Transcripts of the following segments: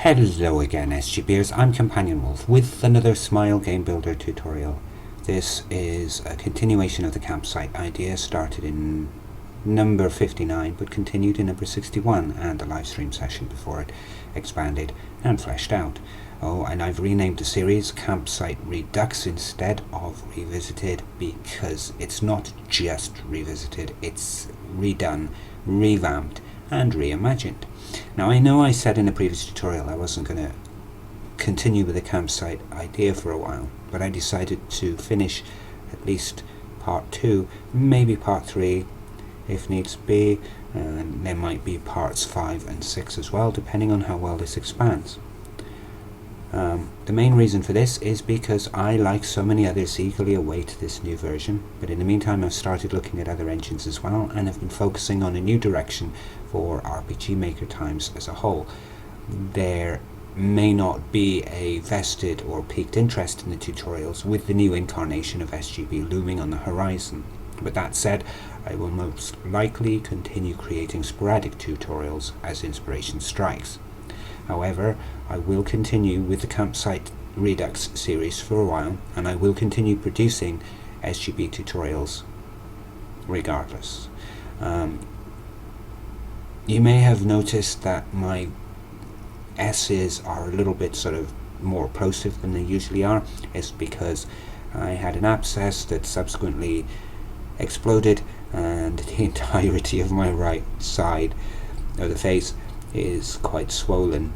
Hello again, SGBers. I'm Companion Wolf with another Smile Game Builder tutorial. This is a continuation of the campsite idea started in number 59 but continued in number 61 and the live stream session before it expanded and fleshed out. Oh, and I've renamed the series Campsite Redux instead of Revisited because it's not just revisited, it's redone, revamped and reimagined. Now I know I said in the previous tutorial I wasn't going to continue with the campsite idea for a while, but I decided to finish at least part 2, maybe part 3 if needs be, and there might be parts 5 and 6 as well, depending on how well this expands. The main reason for this is because I, like so many others, eagerly await this new version, but in the meantime I've started looking at other engines as well and have been focusing on a new direction for RPG Maker Times as a whole. There may not be a vested or piqued interest in the tutorials with the new incarnation of SGB looming on the horizon, but that said, I will most likely continue creating sporadic tutorials as inspiration strikes. However, I will continue with the Campsite Redux series for a while, and I will continue producing SGB tutorials regardless. You may have noticed that my S's are a little bit sort of more plosive than they usually are. It's because I had an abscess that subsequently exploded and the entirety of my right side of the face is quite swollen,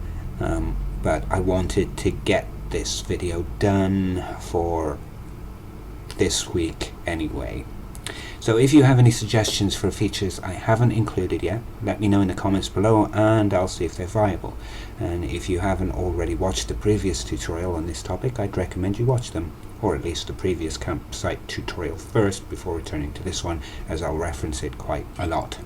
but I wanted to get this video done for this week anyway. So if you have any suggestions for features I haven't included yet, let me know in the comments below and I'll see if they're viable. And if you haven't already watched the previous tutorial on this topic, I'd recommend you watch them, or at least the previous campsite tutorial first before returning to this one, as I'll reference it quite a lot.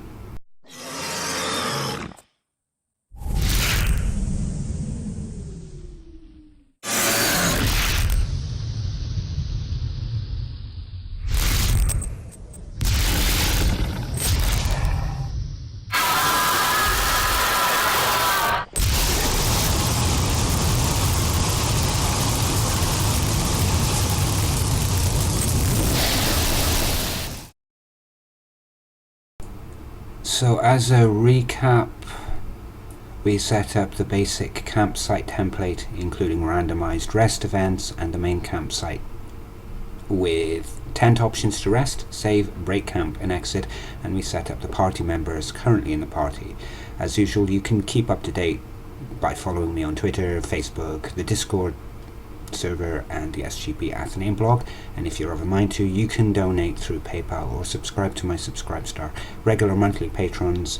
So as a recap, we set up the basic campsite template including randomized rest events and the main campsite with tent options to rest, save, break camp and exit, and we set up the party members currently in the party. As usual, you can keep up to date by following me on Twitter, Facebook, the Discord server and the SGB Athenaeum blog, and if you're of a mind to, you can donate through PayPal or subscribe to my Subscribestar. Regular monthly patrons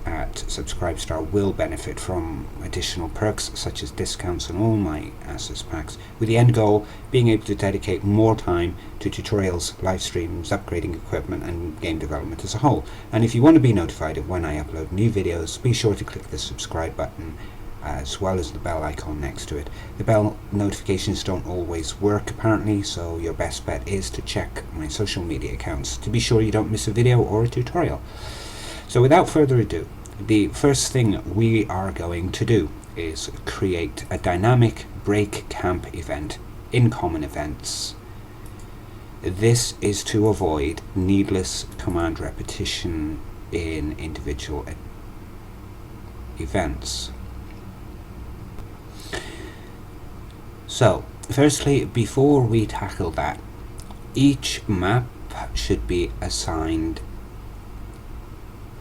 at Subscribestar will benefit from additional perks such as discounts on all my Asus packs, with the end goal being able to dedicate more time to tutorials, live streams, upgrading equipment and game development as a whole. And if you want to be notified of when I upload new videos, be sure to click the subscribe button as well as the bell icon next to it. The bell notifications don't always work apparently, so your best bet is to check my social media accounts to be sure you don't miss a video or a tutorial. So without further ado, the first thing we are going to do is create a dynamic break camp event in common events. This is to avoid needless command repetition in individual events. So, firstly, before we tackle that, each map should be assigned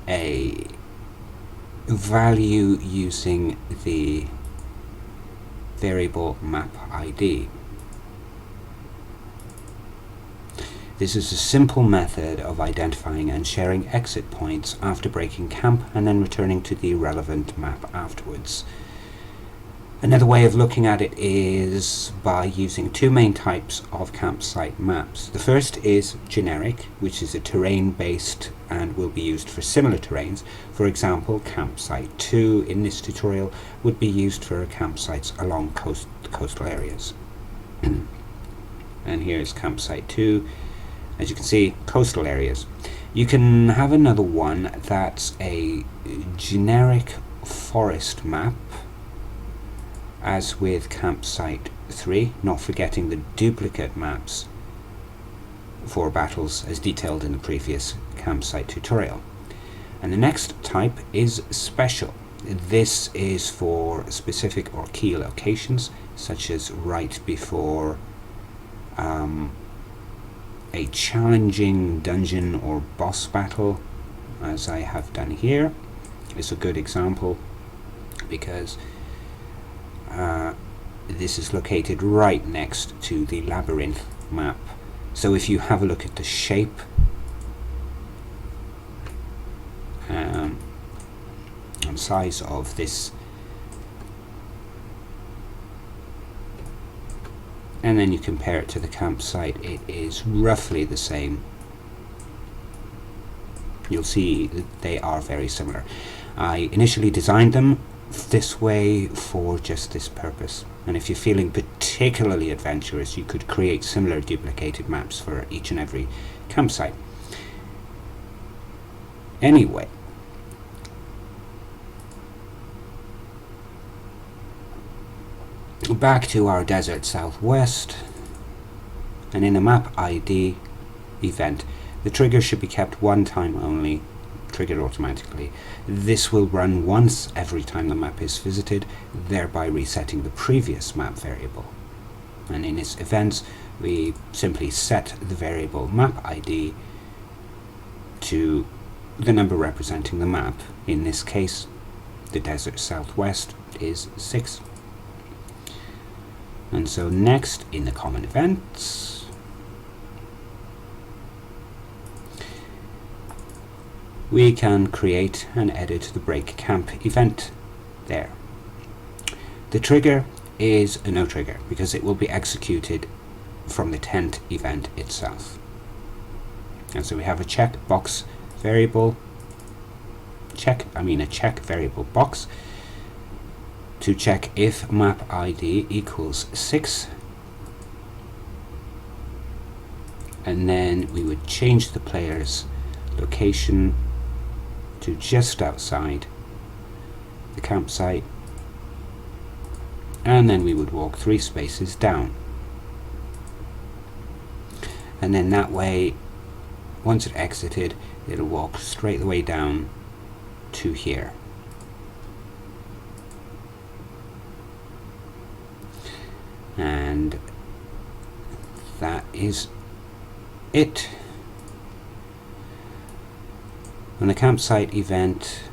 a value using the variable map ID. This is a simple method of identifying and sharing exit points after breaking camp and then returning to the relevant map afterwards. Another way of looking at it is by using two main types of campsite maps. The first is generic, which is a terrain based and will be used for similar terrains. For example, Campsite 2 in this tutorial would be used for campsites along coastal areas. And here's Campsite 2, as you can see, coastal areas. You can have another one that's a generic forest map, as with Campsite 3, not forgetting the duplicate maps for battles as detailed in the previous Campsite tutorial. And the next type is special. This is for specific or key locations, such as right before a challenging dungeon or boss battle, as I have done here. It's a good example because this is located right next to the labyrinth map. So if you have a look at the shape and size of this, and then you compare it to the campsite, it is roughly the same. You'll see that they are very similar. I initially designed them this way for just this purpose, and if you're feeling particularly adventurous, you could create similar duplicated maps for each and every campsite. Anyway, back to our Desert Southwest, and in a map ID event, the trigger should be kept one time only, triggered automatically. This will run once every time the map is visited, thereby resetting the previous map variable. And in its events, we simply set the variable map ID to the number representing the map. In this case, the Desert Southwest is 6. And so next, in the common events, we can create and edit the break camp event there. The trigger is a no trigger because it will be executed from the tent event itself. And so we have a checkbox variable, a check variable box to check if map ID equals 6, and then we would change the player's location to just outside the campsite, and then we would walk 3 spaces down, and then that way, once it exited, it'll walk straight the way down to here. And that is it. On the campsite event,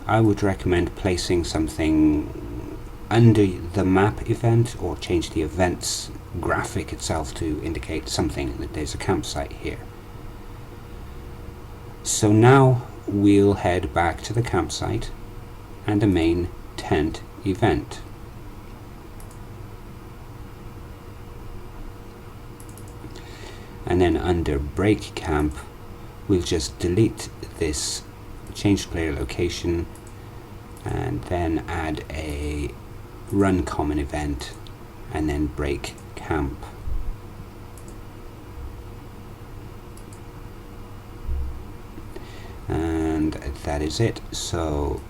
I would recommend placing something under the map event, or change the events graphic itself to indicate something that there's a campsite here. So now we'll head back to the campsite and the main tent event. And then under break camp, we'll just delete this change player location and then add a run common event and then break camp. And that is it. So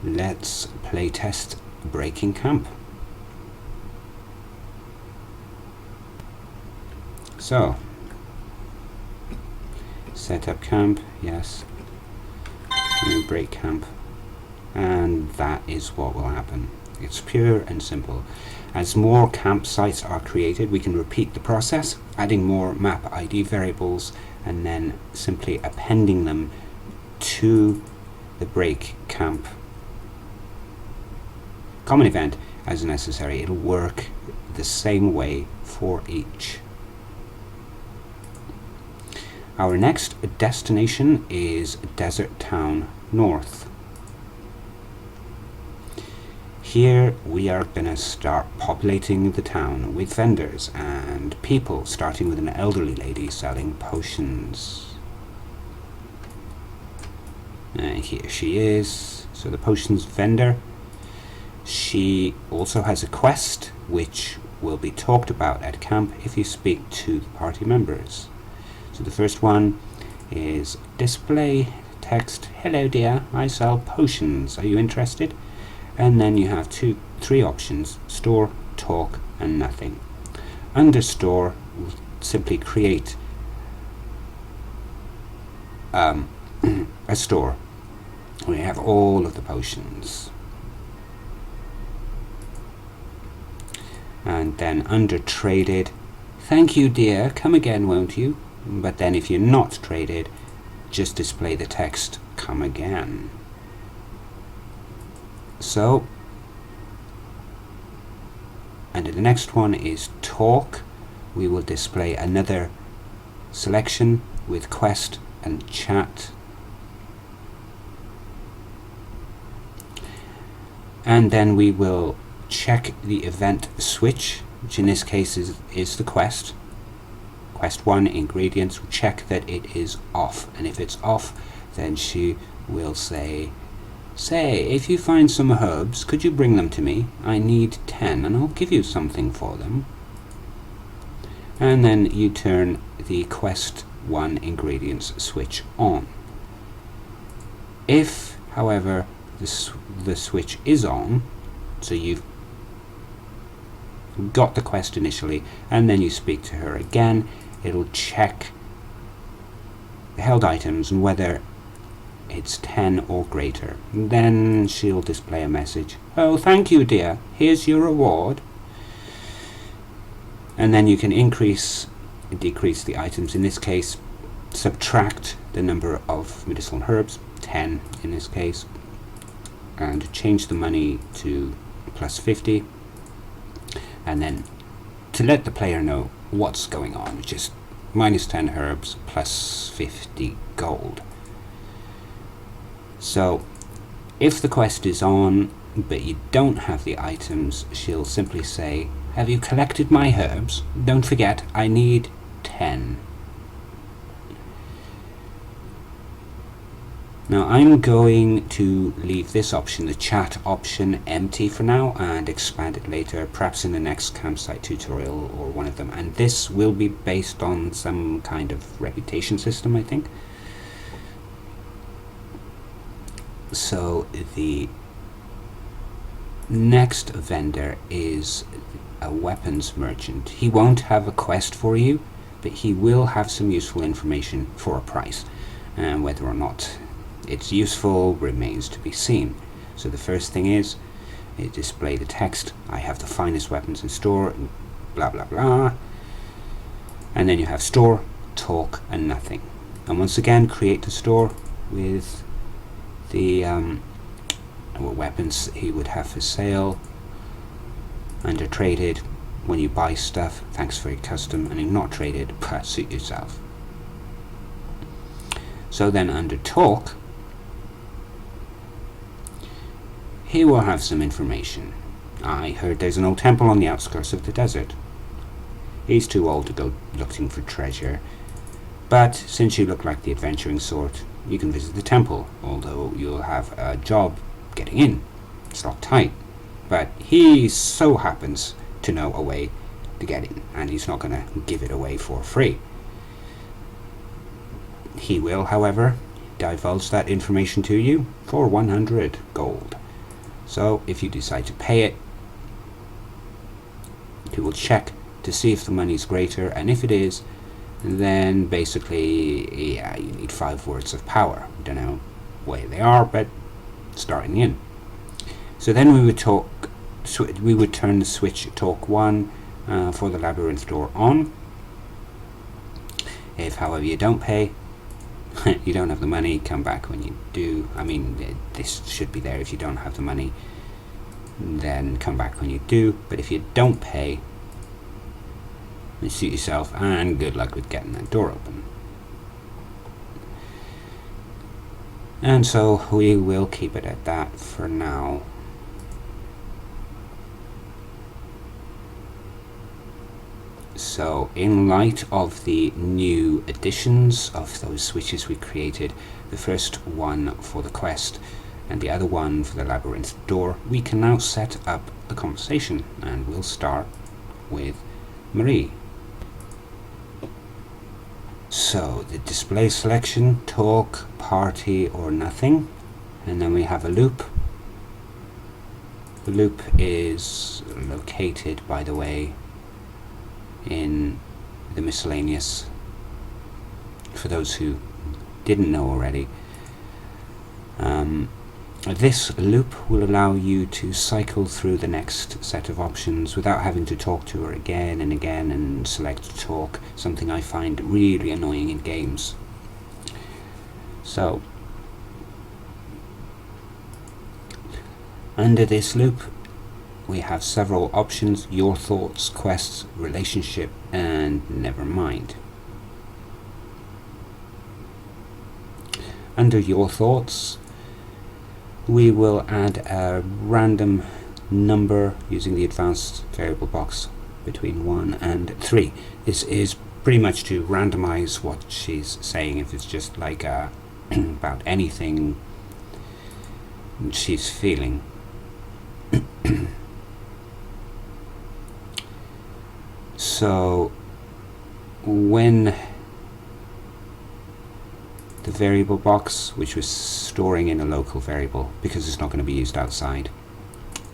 let's play test breaking camp. So, set up camp, yes, and break camp, and that is what will happen. It's pure and simple. As more campsites are created, we can repeat the process, adding more map ID variables and then simply appending them to the break camp common event as necessary. It'll work the same way for each. Our next destination is Desert Town North. Here we are going to start populating the town with vendors and people, starting with an elderly lady selling potions. And here she is. So the potions vendor. She also has a quest which will be talked about at camp if you speak to the party members. So the first one is display text, "Hello dear, I sell potions. Are you interested?" and then you have three options: store, talk, and nothing. Under store, we'll simply create a store. We have all of the potions. And then under traded, thank you dear, come again won't you? But then if you're not traded, just display the text, come again. So, and the next one is talk. We will display another selection with quest and chat. And then we will check the event switch, which in this case is the quest. Quest 1, ingredients, we'll check that it is off. And if it's off, then she will say, if you find some herbs, could you bring them to me? I need 10 and I'll give you something for them. And then you turn the quest 1 ingredients switch on. If, however, the switch is on, so you've got the quest initially and then you speak to her again, it'll check the held items and whether it's 10 or greater. Then she'll display a message, oh thank you dear, here's your reward. And then you can increase and decrease the items. In this case, subtract the number of medicinal herbs, 10 in this case, and change the money to plus 50, and then to let the player know what's going on, which is minus 10 herbs plus 50 gold. So if the quest is on but you don't have the items, she'll simply say, have you collected my herbs? Don't forget, I need 10. Now I'm going to leave this option, the chat option, empty for now and expand it later, perhaps in the next campsite tutorial or one of them. And this will be based on some kind of reputation system, I think. So the next vendor is a weapons merchant. He won't have a quest for you, but he will have some useful information for a price. And whether or not it's useful remains to be seen. So the first thing is display the text, I have the finest weapons in store, blah blah blah. And then you have store, talk, and nothing. And once again, create the store with the what weapons he would have for sale. Under traded, when you buy stuff, thanks for your custom, and if not traded, suit yourself. So then under talk, he will have some information. I heard there's an old temple on the outskirts of the desert. He's too old to go looking for treasure, but since you look like the adventuring sort, you can visit the temple, although you'll have a job getting in. It's not tight, but he so happens to know a way to get in, and he's not going to give it away for free. He will, however, divulge that information to you for 100 gold. So if you decide to pay it, he will check to see if the money is greater, and if it is, then basically, yeah, you need 5 words of power. Don't know where they are, but starting in. So then we would turn the switch talk 1 for the labyrinth door on. If, however, you don't pay, you don't have the money, come back when you do. I mean, this should be there if you don't have the money, then come back when you do. But if you don't pay, then suit yourself, and good luck with getting that door open. And so we will keep it at that for now. So in light of the new additions of those switches we created, the first one for the quest and the other one for the labyrinth door, we can now set up the conversation, and we'll start with Marie. So the display selection, talk, party, or nothing, and then we have a loop. The loop is located, by the way, in the miscellaneous, for those who didn't know already. This loop will allow you to cycle through the next set of options without having to talk to her again and again and select talk, something I find really annoying in games. So, under this loop we have several options: your thoughts, quests, relationship, and never mind. Under your thoughts, we will add a random number using the advanced variable box between 1 and 3. This is pretty much to randomize what she's saying. If it's just like about anything she's feeling. So when the variable box, which was storing in a local variable because it's not going to be used outside,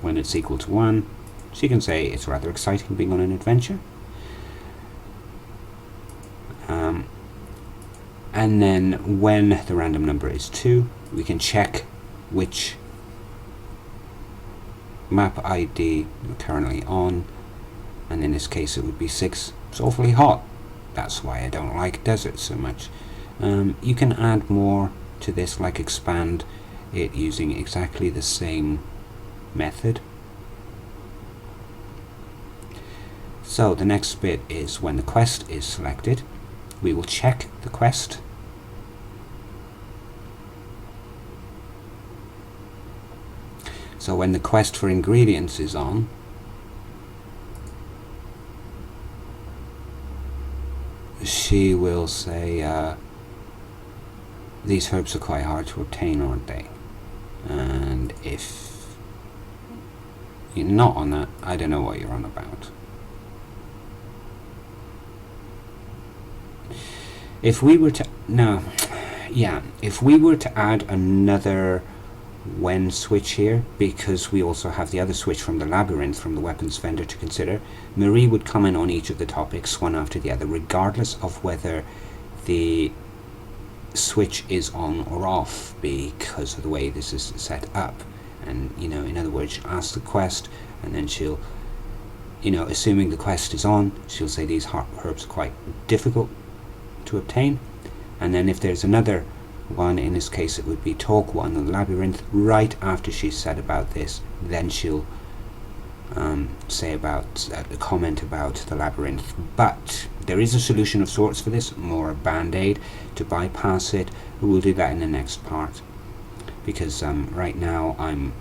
when it's equal to 1, she can say it's rather exciting being on an adventure. And then when the random number is 2, we can check which map ID we're currently on, and in this case it would be 6. It's awfully hot. That's why I don't like deserts so much. You can add more to this, like expand it using exactly the same method. So the next bit is when the quest is selected, we will check the quest. So when the quest for ingredients is on, she will say, these herbs are quite hard to obtain, aren't they? And if you're not on that, I don't know what you're on about. If we were to if we were to add another when switch here, because we also have the other switch from the labyrinth from the weapons vendor to consider, Marie would comment on each of the topics one after the other, regardless of whether the switch is on or off, because of the way this is set up. And in other words, she'll ask the quest, and then she'll, assuming the quest is on, she'll say these herbs are quite difficult to obtain. And then if there's another one, in this case it would be talk 1 on the labyrinth, right after she's said about this, then she'll say about a comment about the labyrinth. But there is a solution of sorts for this, more a band-aid to bypass it. We'll do that in the next part, because right now I'm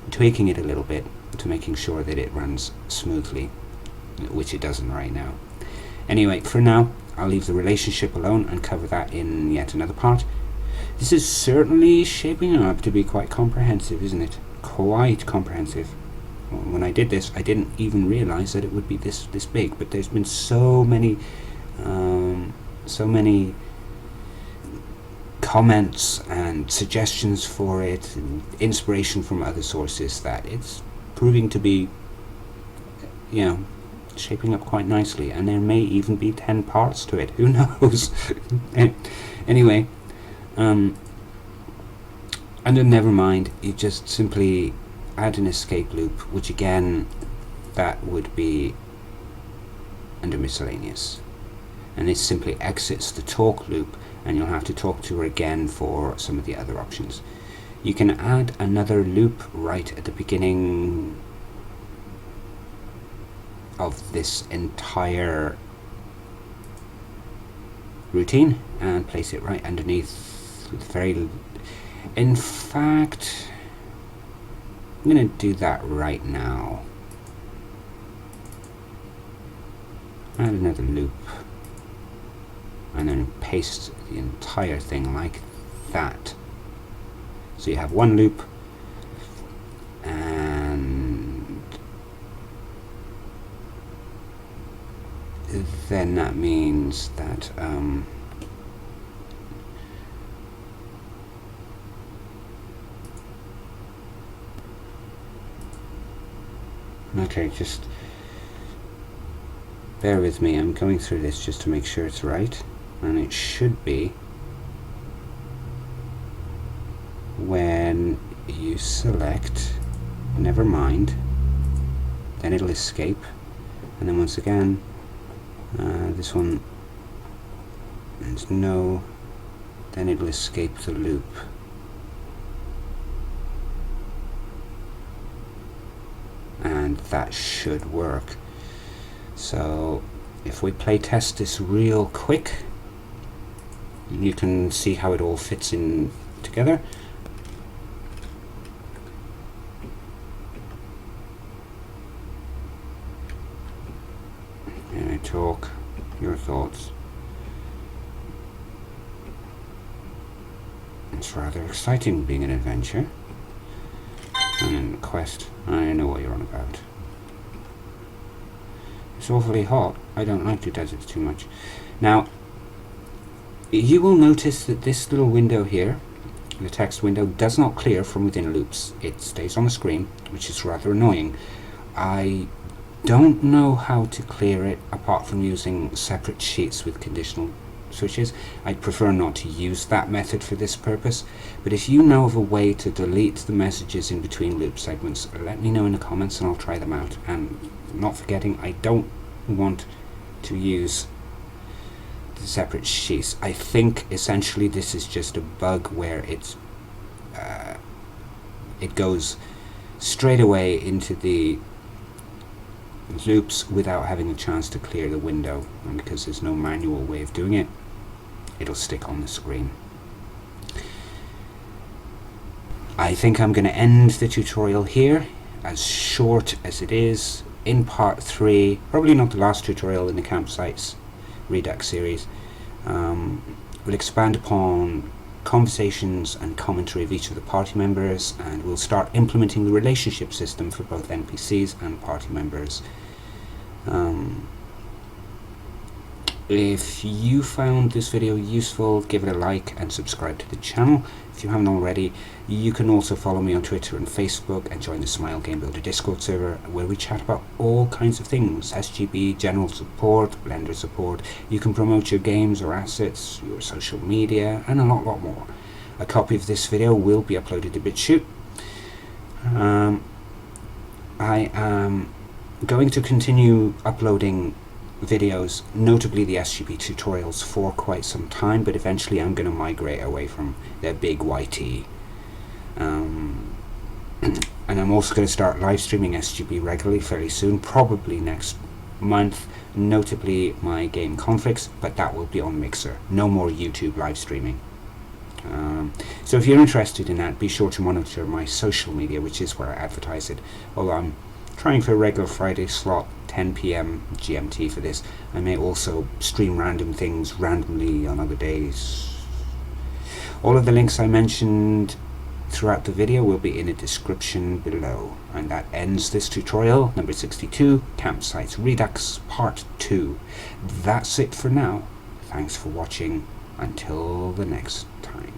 tweaking it a little bit to making sure that it runs smoothly, which it doesn't right now. Anyway, for now I'll leave the relationship alone and cover that in yet another part. This is certainly shaping up to be quite comprehensive, isn't it? Quite comprehensive. When I did this, I didn't even realize that it would be this big, but there's been so many comments and suggestions for it and inspiration from other sources that it's proving to be, shaping up quite nicely, and there may even be 10 parts to it. Who knows? Anyway, under Nevermind, you just simply add an escape loop, which again, that would be under miscellaneous, and it simply exits the talk loop, and you'll have to talk to her again for some of the other options. You can add another loop right at the beginning of this entire routine and place it right underneath the in fact, I'm going to do that right now. Add another loop and then paste the entire thing like that. So you have one loop, and then that means that Okay, just bear with me. I'm going through this just to make sure it's right, and it should be when you select never mind, then it'll escape, and then once again this one is no, then it'll escape the loop. And that should work. So if we play test this real quick, you can see how it all fits in together. And I talk your thoughts. It's rather exciting being an adventure. And quest, I know what you're on about. It's awfully hot. I don't like the deserts too much. Now, you will notice that this little window here, the text window, does not clear from within loops. It stays on the screen, which is rather annoying. I don't know how to clear it apart from using separate sheets with conditional switches. I'd prefer not to use that method for this purpose, but if you know of a way to delete the messages in between loop segments, let me know in the comments and I'll try them out. And not forgetting, I don't want to use the separate sheets. I think essentially this is just a bug where it goes straight away into the loops without having a chance to clear the window, and because there's no manual way of doing it, it'll stick on the screen. I think I'm going to end the tutorial here, as short as it is, in part 3, probably not the last tutorial in the Campsite Redux series. We'll expand upon conversations and commentary of each of the party members, and we'll start implementing the relationship system for both NPCs and party members. If you found this video useful, give it a like and subscribe to the channel. If you haven't already, you can also follow me on Twitter and Facebook and join the Smile Game Builder Discord server, where we chat about all kinds of things: SGB, general support, Blender support. You can promote your games or assets, your social media, and a lot more. A copy of this video will be uploaded to BitChute. I am going to continue uploading videos, notably the SGB tutorials, for quite some time, but eventually I'm going to migrate away from their big YT. And I'm also going to start live streaming SGB regularly fairly soon, probably next month, notably my game conflicts, but that will be on Mixer. No more YouTube live streaming. So if you're interested in that, be sure to monitor my social media, which is where I advertise it. Although I'm trying for a regular Friday slot, 10 PM GMT for this. I may also stream random things randomly on other days. All of the links I mentioned throughout the video will be in the description below. And that ends this tutorial, number 62, Campsite Redux, part 2. That's it for now. Thanks for watching. Until the next time.